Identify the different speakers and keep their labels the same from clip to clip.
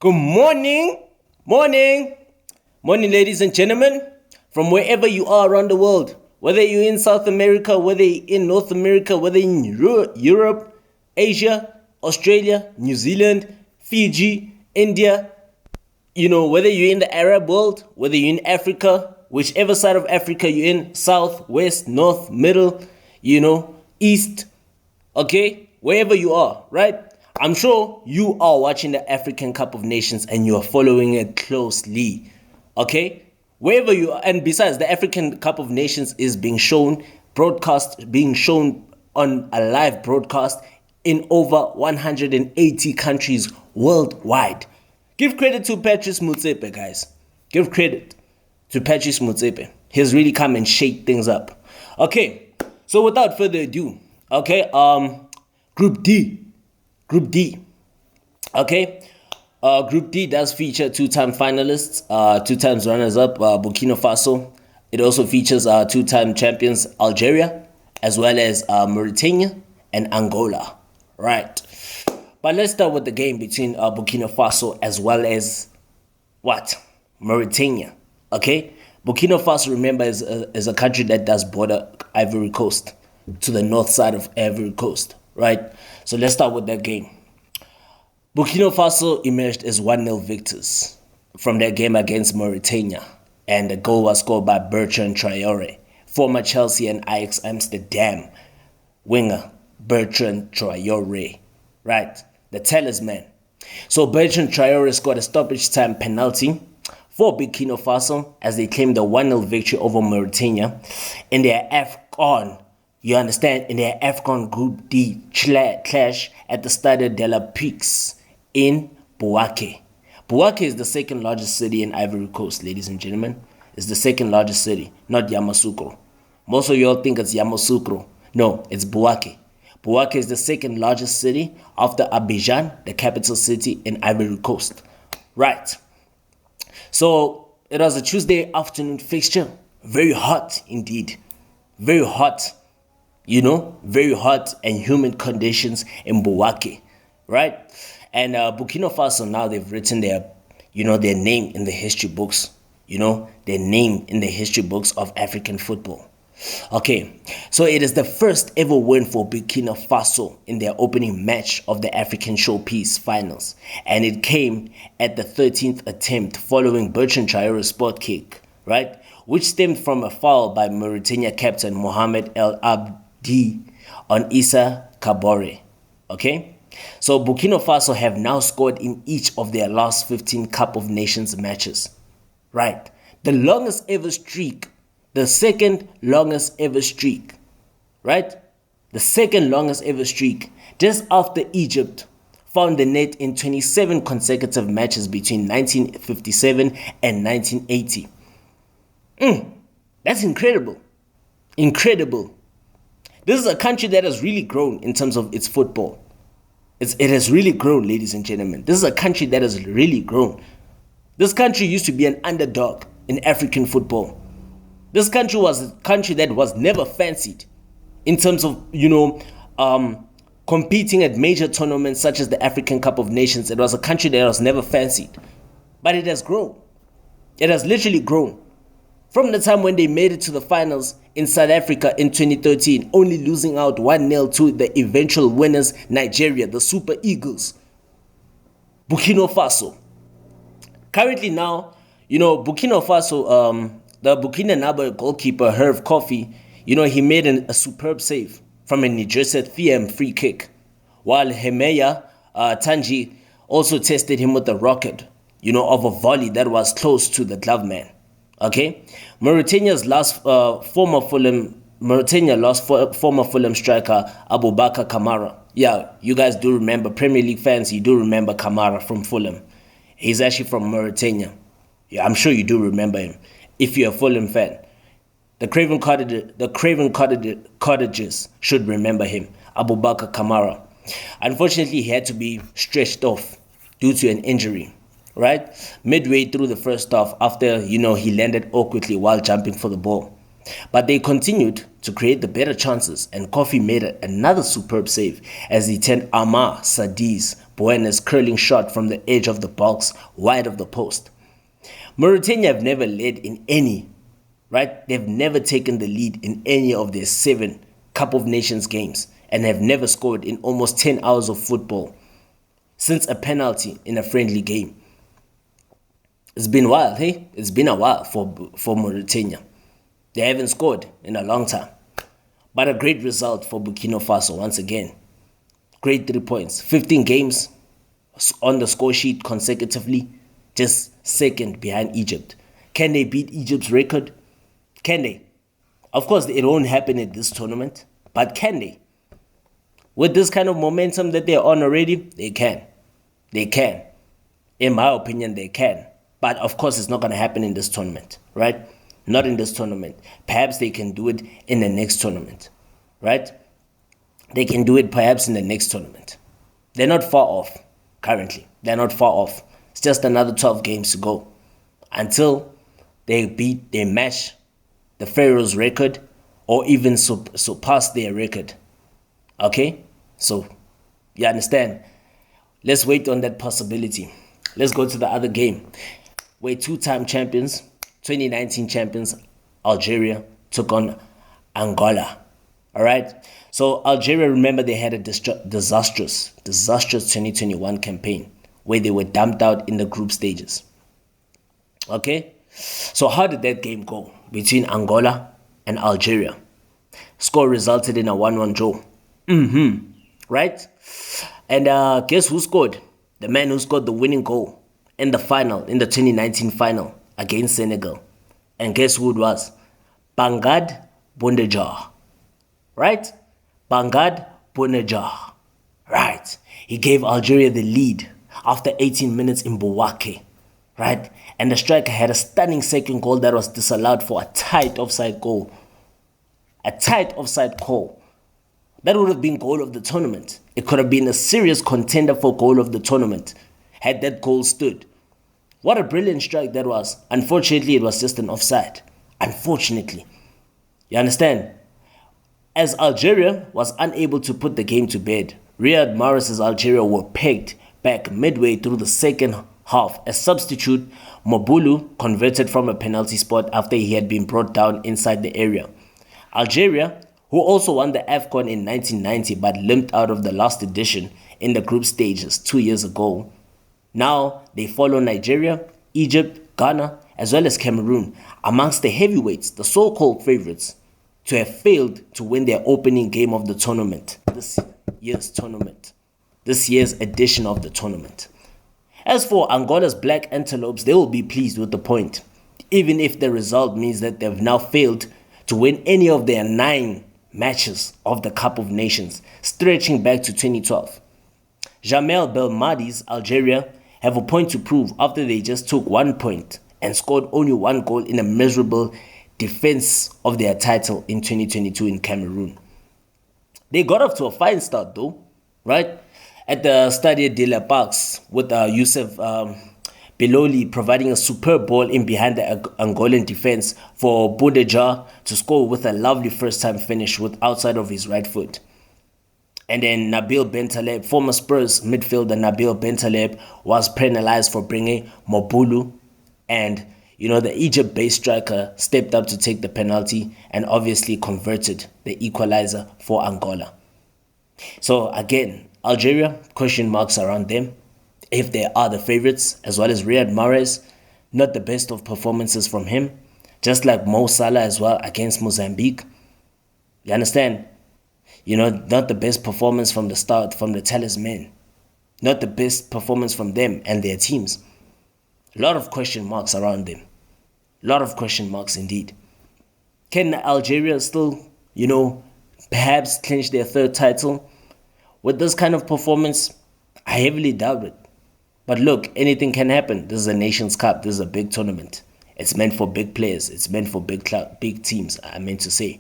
Speaker 1: Good morning, ladies and gentlemen, from wherever you are around the world, whether you're in South America, whether you're in North America, whether in Europe, Asia, Australia, New Zealand, Fiji, India, whether you're in the Arab world, whether you're in Africa, whichever side of Africa you're in, south, west, north, middle, east, okay, wherever you are, right? I'm sure you are watching the African Cup of Nations and you are following it closely, okay? Wherever you are, and besides, the African Cup of Nations is being shown on a live broadcast in over 180 countries worldwide. Give credit to Patrice Motsepe, guys. Give credit to Patrice Motsepe. He's really come and shake things up. Okay, so without further ado, okay, Group D. Okay, Group D does feature two-time finalists, two times runners-up, Burkina Faso. It also features two-time champions Algeria, as well as Mauritania and Angola. Right. But let's start with the game between Burkina Faso as well as Mauritania. Okay, Burkina Faso, remember, is a country that does border Ivory Coast, to the north side of Ivory Coast. Right. So let's start with that game. Burkina Faso emerged as 1-0 victors from their game against Mauritania, and the goal was scored by Bertrand Traore, former Chelsea and Ajax Amsterdam winger Bertrand Traore, right, the talisman. So Bertrand Traore scored a stoppage time penalty for Burkina Faso as they claimed a 1-0 victory over Mauritania in their AFCON. You understand? In their AFCON Group D clash at the Stade de la Paix in Bouaké. Bouaké is the second largest city in Ivory Coast, ladies and gentlemen. It's the second largest city, not Yamoussoukro. Most of y'all think it's Yamoussoukro. No, it's Bouaké. Bouaké is the second largest city after Abidjan, the capital city in Ivory Coast. Right. So it was a Tuesday afternoon fixture. Very hot indeed. Very hot. Very hot and humid conditions in Bouaké, right? And Burkina Faso, now they've written their name in the history books, their name in the history books of African football. Okay, so it is the first ever win for Burkina Faso in their opening match of the African Showpiece Finals, and it came at the 13th attempt following Bertrand Traore's spot kick, right, which stemmed from a foul by Mauritania captain Mohamed El Abdi on Issa Kabore. Okay, so Burkina Faso have now scored in each of their last 15 Cup of Nations matches. Right, the longest ever streak, the second longest ever streak. Right, the second longest ever streak, just after Egypt found the net in 27 consecutive matches between 1957 and 1980. That's incredible. Incredible. This is a country that has really grown in terms of its football. It has really grown, ladies and gentlemen. This is a country that has really grown. This country used to be an underdog in African football. This country was a country that was never fancied in terms of, competing at major tournaments such as the African Cup of Nations. It was a country that was never fancied. But it has grown. It has literally grown. From the time when they made it to the finals in South Africa in 2013, only losing out 1-0 to the eventual winners, Nigeria, the Super Eagles. Burkina Faso. Currently now, Burkina Faso, the Burkina Faso goalkeeper, Herve Kofi, he made a superb save from a Nigerset Thiem free kick, while Hemeya Tanji also tested him with a rocket, of a volley that was close to the glove man. Okay, Mauritania lost former Fulham striker Aboubakar Kamara. Yeah, you guys do remember, Premier League fans, you do remember Kamara from Fulham. He's actually from Mauritania. Yeah, I'm sure you do remember him if you're a Fulham fan. The Craven Cottagers should remember him, Aboubakar Kamara. Unfortunately, he had to be stretched off due to an injury. Right, midway through the first half, after he landed awkwardly while jumping for the ball. But they continued to create the better chances, and Kofi made another superb save as he turned Amar Sadi's Buena's curling shot from the edge of the box wide of the post. Mauritania have never led in any, right? They've never taken the lead in any of their 7 Cup of Nations games and have never scored in almost 10 hours of football since a penalty in a friendly game. It's been wild, hey? It's been a while for Mauritania. They haven't scored in a long time. But a great result for Burkina Faso once again. Great 3 points. 15 games on the score sheet consecutively, just second behind Egypt. Can they beat Egypt's record? Can they? Of course, it won't happen in this tournament, but can they? With this kind of momentum that they're on already, they can. They can. In my opinion, they can. But of course, it's not going to happen in this tournament, right? Not in this tournament. Perhaps they can do it in the next tournament, right? They can do it perhaps in the next tournament. They're not far off currently. They're not far off. It's just another 12 games to go until they match the Pharaohs' record or even surpass their record. Okay? So, you understand? Let's wait on that possibility. Let's go to the other game where 2-time champions, 2019 champions, Algeria took on Angola. All right? So Algeria, remember, they had a disastrous 2021 campaign where they were dumped out in the group stages. Okay? So how did that game go between Angola and Algeria? Score resulted in a 1-1 draw. Right? And guess who scored? The man who scored the winning goal in the final, in the 2019 final against Senegal. And guess who it was? Bangad Bounedjah. Right? Bangad Bounedjah. Right. He gave Algeria the lead after 18 minutes in Bouake. Right? And the striker had a stunning second goal that was disallowed for a tight offside goal. A tight offside call. That would have been goal of the tournament. It could have been a serious contender for goal of the tournament had that goal stood. What a brilliant strike that was. Unfortunately, it was just an offside. Unfortunately. You understand? As Algeria was unable to put the game to bed, Riyad Mahrez's Algeria were pegged back midway through the second half as substitute Mobulu converted from a penalty spot after he had been brought down inside the area. Algeria, who also won the AFCON in 1990 but limped out of the last edition in the group stages 2 years ago, now they follow Nigeria, Egypt, Ghana, as well as Cameroon amongst the heavyweights, the so-called favorites, to have failed to win their opening game of the tournament, this year's edition of the tournament. As for Angola's Black Antelopes, they will be pleased with the point, even if the result means that they've now failed to win any of their 9 matches of the Cup of Nations, stretching back to 2012. Jamel Belmadi's Algeria have a point to prove after they just took 1 point and scored only 1 goal in a miserable defense of their title in 2022 in Cameroon. They got off to a fine start though, right? At the Stade de la Paix with Youssef Biloli providing a superb ball in behind the Angolan defense for Bounedjah to score with a lovely first-time finish with outside of his right foot. And then Nabil Bentaleb, former Spurs midfielder Nabil Bentaleb, was penalized for bringing Mobulu, and the Egypt-based striker stepped up to take the penalty and obviously converted the equalizer for Angola. So again, Algeria, question marks around them, if they are the favorites, as well as Riyad Mahrez, not the best of performances from him, just like Mo Salah as well against Mozambique. You understand? Not the best performance from the start from the talisman. Not the best performance from them and their teams. A lot of question marks around them. A lot of question marks indeed. Can Algeria still, perhaps clinch their 3rd title? With this kind of performance, I heavily doubt it. But look, anything can happen. This is a Nations Cup. This is a big tournament. It's meant for big players. It's meant for big teams, I meant to say.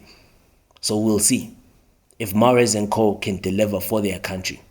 Speaker 1: So we'll see if Mahrez and co can deliver for their country.